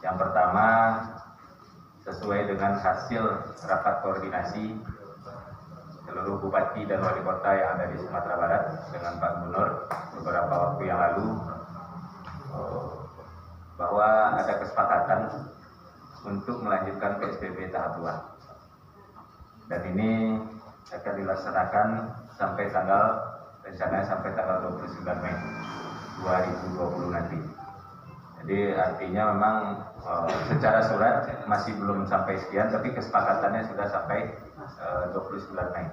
Yang pertama, sesuai dengan hasil rapat koordinasi seluruh bupati dan wali kota yang ada di Sumatera Barat dengan Pak Gubernur beberapa waktu yang lalu, bahwa ada kesepakatan untuk melanjutkan PSBB tahap 2. Dan ini akan dilaksanakan sampai rencananya sampai tanggal 29 Mei 2020 nanti. Jadi artinya memang secara surat masih belum sampai sekian, tapi kesepakatannya sudah sampai 29 Mei.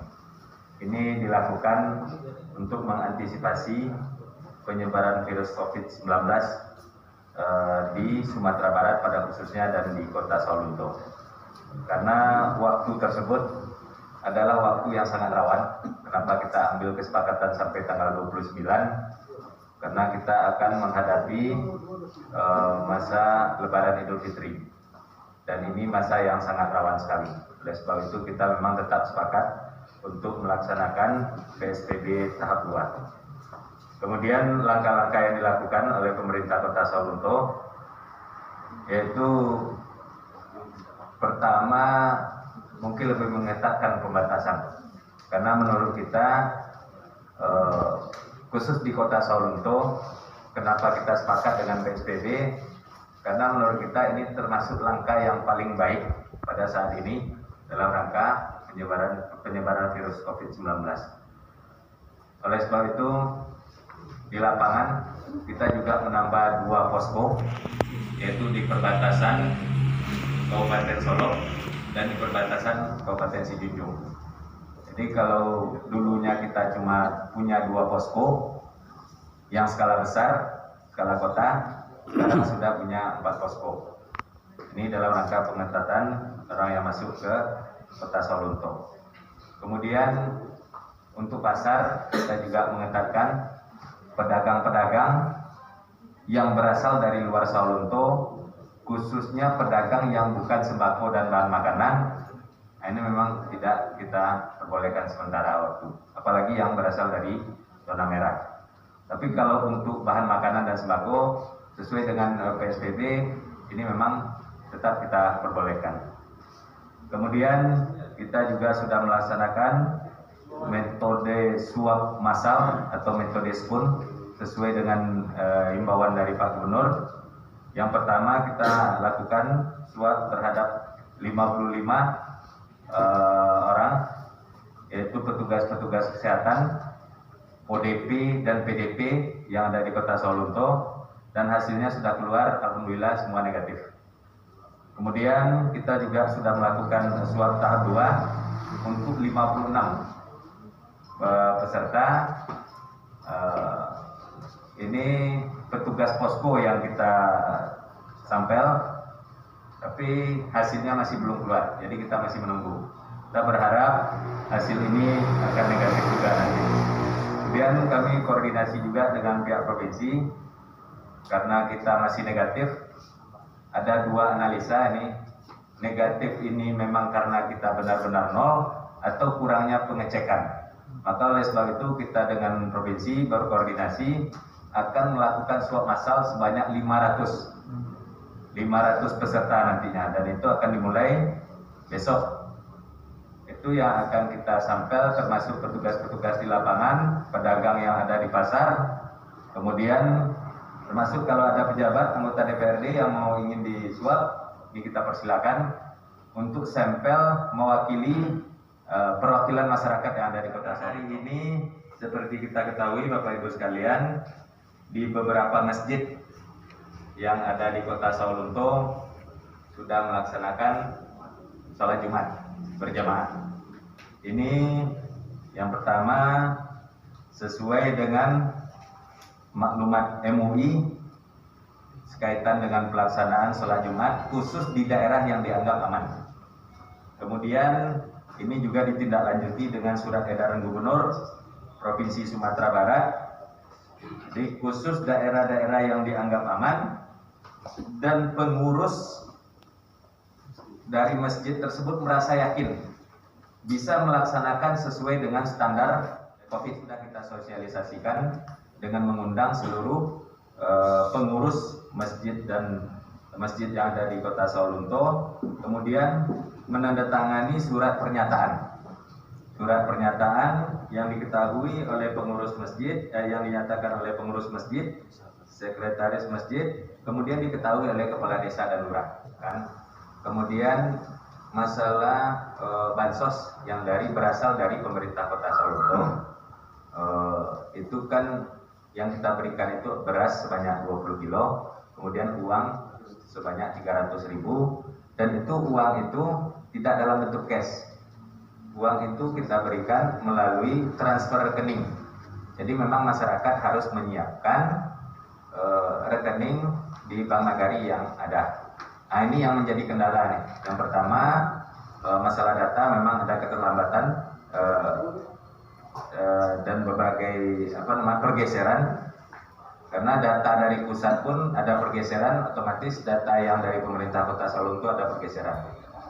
Ini dilakukan untuk mengantisipasi penyebaran virus COVID-19 di Sumatera Barat pada khususnya dan di kota Sawalunto. Karena waktu tersebut adalah waktu yang sangat rawan. Kenapa kita ambil kesepakatan sampai tanggal 29? Karena kita akan menghadapi masa Lebaran Idul Fitri. Dan ini masa yang sangat rawan sekali. Oleh sebab itu kita memang tetap sepakat untuk melaksanakan PSBB tahap 2. Kemudian langkah-langkah yang dilakukan oleh pemerintah kota Sawalunto yaitu pertama mungkin lebih mengetatkan pembatasan. Karena menurut kita khusus di kota Sawalunto, kenapa kita sepakat dengan PSBB? Karena menurut kita ini termasuk langkah yang paling baik pada saat ini dalam rangka penyebaran virus COVID-19. Oleh sebab itu, di lapangan kita juga menambah 2 posko, yaitu di perbatasan Kabupaten Solok dan di perbatasan Kabupaten Sijunjung. Jadi kalau dulunya kita cuma punya 2 posko yang skala besar, skala kota, sekarang sudah punya 4 posko. Ini dalam rangka pengetatan orang yang masuk ke kota Sawalunto. Kemudian untuk pasar kita juga mengetatkan pedagang-pedagang yang berasal dari luar Sawalunto, khususnya pedagang yang bukan sembako dan bahan makanan. Nah, ini memang tidak kita perbolehkan sementara waktu, apalagi yang berasal dari zona merah. Tapi kalau untuk bahan makanan dan sembako sesuai dengan PSBB ini memang tetap kita perbolehkan. Kemudian kita juga sudah melaksanakan metode swab massal atau metode spoon sesuai dengan himbauan dari Pak Gubernur. Yang pertama kita lakukan swab terhadap 55 orang, yaitu petugas-petugas kesehatan, ODP dan PDP yang ada di kota Sawalunto, dan hasilnya sudah keluar, alhamdulillah semua negatif. Kemudian kita juga sudah melakukan swab tahap 2 untuk 56 peserta. Ini petugas posko yang kita sampel, tapi hasilnya masih belum keluar, jadi kita masih menunggu. Kita berharap hasil ini akan negatif juga nanti. Kemudian kami koordinasi juga dengan pihak provinsi, karena kita masih negatif. Ada 2 analisa ini, negatif ini memang karena kita benar-benar nol atau kurangnya pengecekan. Maka oleh sebab itu kita dengan provinsi berkoordinasi akan melakukan swab massal sebanyak 500 peserta nantinya, dan itu akan dimulai besok. Itu yang akan kita sampel, termasuk petugas-petugas di lapangan, pedagang yang ada di pasar, kemudian termasuk kalau ada pejabat anggota DPRD yang ingin diswab, ini kita persilakan untuk sampel mewakili perwakilan masyarakat yang ada di kota Sawalunto. Hari ini seperti kita ketahui Bapak Ibu sekalian, di beberapa masjid yang ada di kota Sawalunto sudah melaksanakan sholat Jumat berjamaah. Ini yang pertama sesuai dengan maklumat MUI sekaitan dengan pelaksanaan sholat Jumat khusus di daerah yang dianggap aman. Kemudian ini juga ditindaklanjuti dengan surat edaran Gubernur Provinsi Sumatera Barat. Jadi khusus daerah-daerah yang dianggap aman dan pengurus dari masjid tersebut merasa yakin bisa melaksanakan sesuai dengan standar COVID, sudah kita sosialisasikan dengan mengundang seluruh pengurus masjid dan masjid yang ada di Kota Sawalunto, kemudian menandatangani surat pernyataan. Surat pernyataan yang diketahui oleh pengurus masjid, yang dinyatakan oleh pengurus masjid, sekretaris masjid, kemudian diketahui oleh kepala desa dan lurah. Kan? Kemudian masalah bansos yang berasal dari pemerintah Kota Sawalunto, itu kan yang kita berikan itu beras sebanyak 20 kilo, kemudian uang sebanyak 300.000, dan itu uang itu tidak dalam bentuk cash. Uang itu kita berikan melalui transfer rekening. Jadi memang masyarakat harus menyiapkan rekening di Bank Nagari yang ada. Nah, ini yang menjadi kendala nih. Yang pertama, masalah data memang ada keterlambatan dan berbagai pergeseran. Karena data dari pusat pun ada pergeseran, otomatis data yang dari pemerintah Kota Sawalunto ada pergeseran.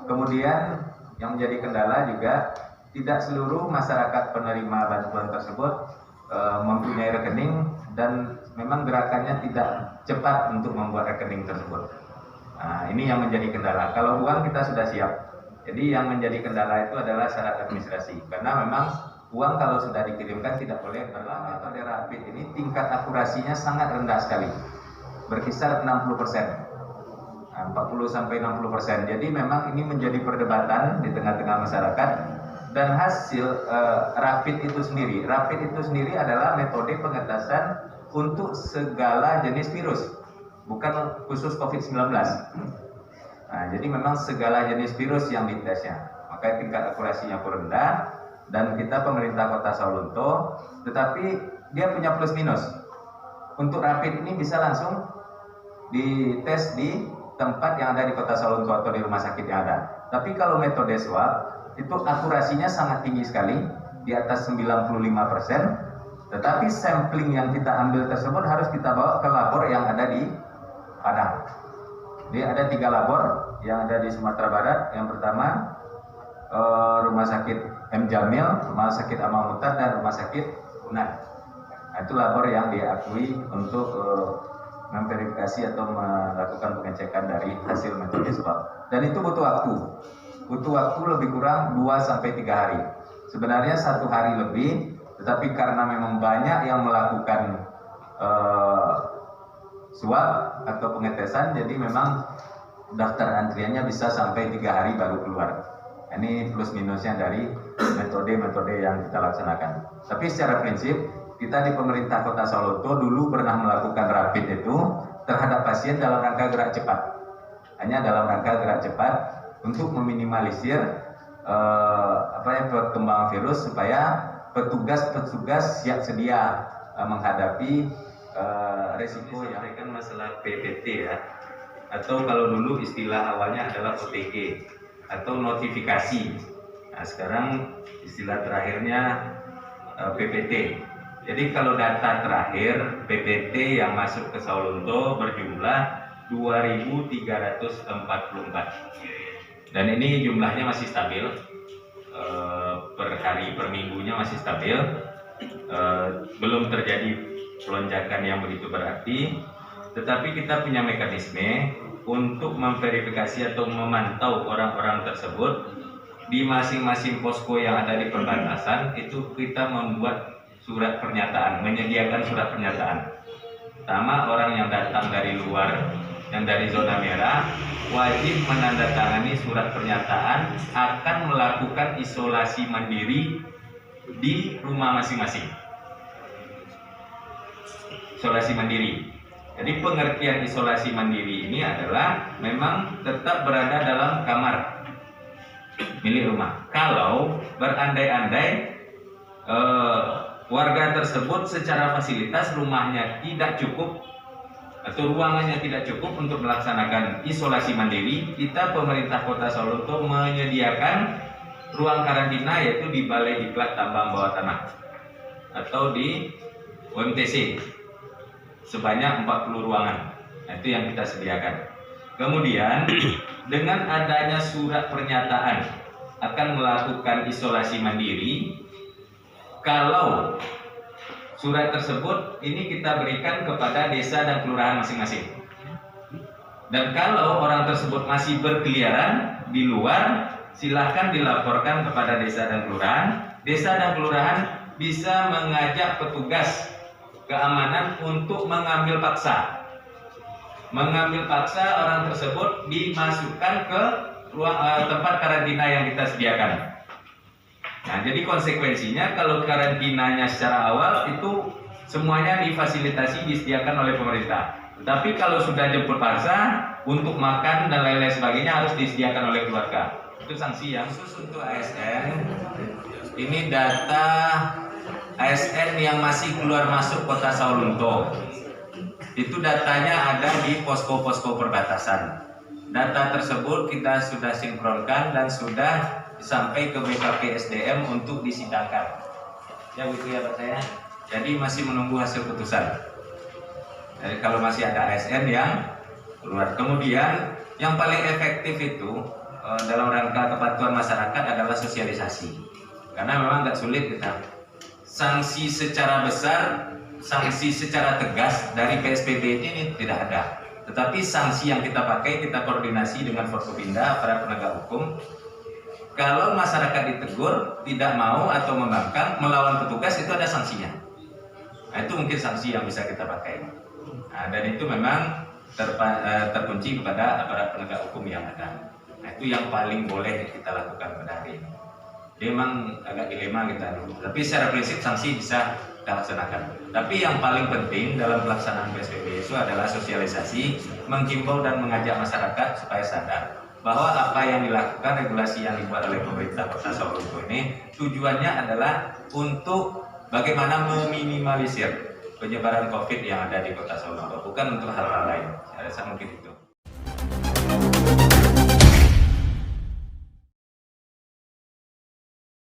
Kemudian yang menjadi kendala juga tidak seluruh masyarakat penerima bantuan tersebut mempunyai rekening, dan memang gerakannya tidak cepat untuk membuat rekening tersebut. Nah, ini yang menjadi kendala. Kalau uang kita sudah siap. Jadi yang menjadi kendala itu adalah syarat administrasi. Karena memang uang kalau sudah dikirimkan tidak boleh berlama. Metode rapid ini tingkat akurasinya sangat rendah sekali, berkisar 60%. 40-60%. Jadi memang ini menjadi perdebatan di tengah-tengah masyarakat. Dan hasil rapid itu sendiri adalah metode pengetesan untuk segala jenis virus, bukan khusus COVID-19. Nah, jadi memang segala jenis virus yang ditesnya, maka tingkat akurasinya pun rendah. Dan kita pemerintah Kota Sawalunto, tetapi dia punya plus minus. Untuk rapid ini bisa langsung dites di tempat yang ada di Kota Sawalunto atau di rumah sakit yang ada. Tapi kalau metode swab itu akurasinya sangat tinggi sekali, di atas 95%. Tetapi sampling yang kita ambil tersebut harus kita bawa ke labor yang ada di Padang. Jadi ada 3 labor yang ada di Sumatera Barat. Yang pertama Rumah Sakit M. Jamil, Rumah Sakit Amal Mutar, dan Rumah Sakit Unan. Nah, itu labor yang diakui untuk memverifikasi atau melakukan pengecekan dari hasil metode swab. Dan itu butuh waktu. Butuh waktu lebih kurang 2-3 hari. Sebenarnya 1 hari lebih, tetapi karena memang banyak yang melakukan swab atau pengetesan, jadi memang daftar antriannya bisa sampai 3 hari baru keluar. Ini plus minusnya dari metode-metode yang kita laksanakan. Tapi secara prinsip, kita di pemerintah Kota Sawalunto dulu pernah melakukan rapid itu terhadap pasien dalam rangka gerak cepat. Hanya dalam rangka gerak cepat untuk meminimalisir perkembangan virus, supaya petugas siap sedia menghadapi resiko yang akan masalah PPT ya, atau kalau dulu istilah awalnya adalah OTG atau notifikasi. Nah, sekarang istilah terakhirnya PPT. Jadi kalau data terakhir PPT yang masuk ke Sawalunto berjumlah 2.344. Dan ini jumlahnya masih stabil, per hari per minggunya masih stabil, belum terjadi lonjakan yang begitu berarti. Tetapi kita punya mekanisme untuk memverifikasi atau memantau orang-orang tersebut di masing-masing posko yang ada di perbatasan. Itu kita membuat surat pernyataan, menyediakan surat pernyataan. Pertama, orang yang datang dari luar, yang dari zona merah, wajib menandatangani surat pernyataan akan melakukan isolasi mandiri di rumah masing-masing. Isolasi mandiri. Jadi pengertian isolasi mandiri ini adalah memang tetap berada dalam kamar milik rumah. Kalau berandai-andai warga tersebut secara fasilitas rumahnya tidak cukup atau ruangannya tidak cukup untuk melaksanakan isolasi mandiri, kita pemerintah Kota Sawalunto menyediakan ruang karantina, yaitu di Balai Diklat Tambang Bawah Tanah atau di OMTC sebanyak 40 ruangan. Nah, itu yang kita sediakan. Kemudian dengan adanya surat pernyataan akan melakukan isolasi mandiri, kalau surat tersebut ini kita berikan kepada desa dan kelurahan masing-masing. Dan kalau orang tersebut masih berkeliaran di luar, silahkan dilaporkan kepada desa dan kelurahan. Desa dan kelurahan bisa mengajak petugas keamanan untuk mengambil paksa orang tersebut dimasukkan ke ruang tempat karantina yang kita sediakan. Nah, jadi konsekuensinya kalau karantinanya secara awal itu semuanya difasilitasi disediakan oleh pemerintah. Tapi kalau sudah jemput paksa untuk makan dan lain-lain sebagainya harus disediakan oleh keluarga. Itu sanksi yang khusus untuk ASN. Ini data ASN yang masih keluar masuk Kota Sawalunto. Itu datanya ada di posko-posko perbatasan. Data tersebut kita sudah sinkronkan dan sudah sampai ke BKP SDM untuk disidangkan. Ya begitu ya Pak saya. Jadi masih menunggu hasil putusan. Jadi kalau masih ada ASN yang keluar. Kemudian yang paling efektif itu dalam rangka kepatuhan masyarakat adalah sosialisasi. Karena memang nggak sulit kita. Sanksi secara besar, sanksi secara tegas dari PSBB ini tidak ada. Tetapi sanksi yang kita pakai, kita koordinasi dengan Forkopimda, para penegak hukum. Kalau masyarakat ditegur, tidak mau atau membangkang, melawan petugas, itu ada sanksinya. Nah, itu mungkin sanksi yang bisa kita pakai. Nah, dan itu memang terkunci kepada aparat penegak hukum yang ada. Nah, itu yang paling boleh kita lakukan pada hari ini. Dia memang agak dilema kita, tapi secara prinsip sanksi bisa kita laksanakan. Tapi yang paling penting dalam pelaksanaan PSBB itu adalah sosialisasi, menghimbau dan mengajak masyarakat supaya sadar bahwa apa yang dilakukan, regulasi yang dibuat oleh pemerintah Kota Sawalunto ini tujuannya adalah untuk bagaimana meminimalisir penyebaran COVID yang ada di Kota Sawalunto, bukan untuk hal-hal lain. Saya rasa mungkin itu.